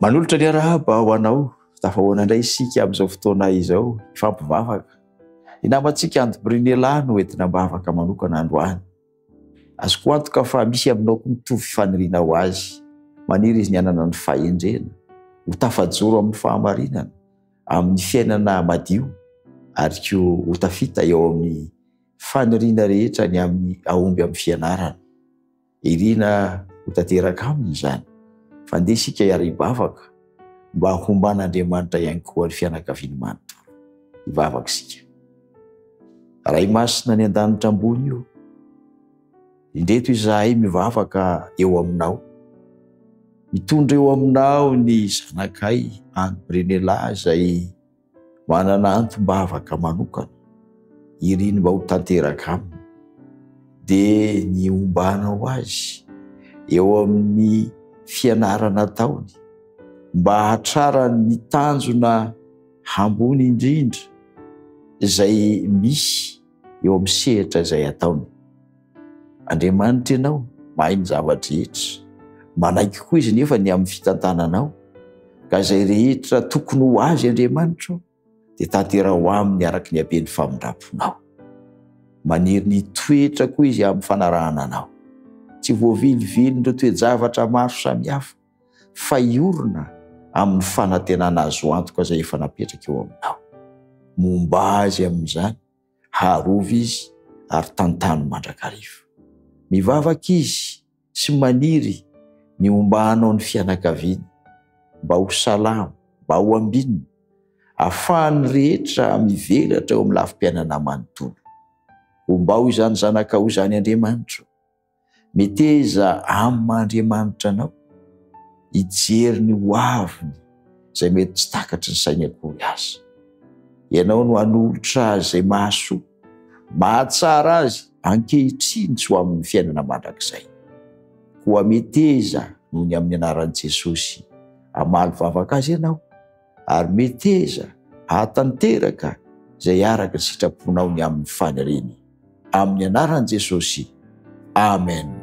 Manolotra ny arahaba ho anao, tafahoana indray isika amin'izao fotoana izao, ifampivavaka. Ny namantsika Andry Brunella no entina mbavaka manokana androany. Azoko antoka fa misy aminao koa mitovy faniriana ho azy. Maniry izy ny anana ny fahendrena, ho tafajoro amin'ny fahamarinana, amin'ny fiainana madio, ary koa ho tafita eo amin'ny faniriana rehetra ny amin'ny aomby amin'ny fianarana. Irina ho tanteraka aminy izany. Fandeha isika hiara-hibavaka mba homban'Andriamanitra ihany koa ny fianakaviany manontolo. Hivavaka isika. Ray masina ny an-danitra ambony io, indreto izahay mivavaka eo aminao. Mitondra eo aminao ny zanakay Andry Brunella izay manana antom-bavaka manokana. Iriny mba ho tanteraka aminy. Dia ny ombanao azy eo amin'ny fianarana taony mba hatrara ny tanjona ambony indrindra izay misy eo amin'ny sehatra izay ataony. Andriamanitra ianao, mahay ny zavatra rehetra. Manaiky koa izy nefa ny amin'ny fitantananao, ka izay rehetra tokony ho azy Andriamanitra dia tantera ho aminy araka ny haben'ny famindraponao. Maniry ny toetra koa izy amin'ny fanarahana anao. Tsy voavilivily ireo toe-javatra maro samihafa, fa iorina amin'ny fanantenana azo antoka izay efa napetraka eo aminao. Momba azy amin'izany, harova izy ary tantany mandrakariva. Mivavaka izy sy maniry ny ombanao ny fianakaviany, mba ho salama, mba ho ambinina, ahafahany rehetra mivelatra eo amin'ny lafim-piainana manontolo. Omba ho izany zanaka ho izany Andriamanitra. Meteza amin'ny Andriamanitra anao, hijery ny hoaviny izay mety tsy takatry ny sainy akory azy. Ianao no hanolotra azy izay mahasoa, mahatsara azy ankehitriny tsy ho amin'ny fiainana mandrakizay. Koa meteza noho ny amin'ny anaran'i Jesosy hamaly vavaka azy ianao, ary meteza hatanteraka izay araka ny sitraponao ny amin'ny faniriany. Amin'ny anaran'i Jesosy. Amen.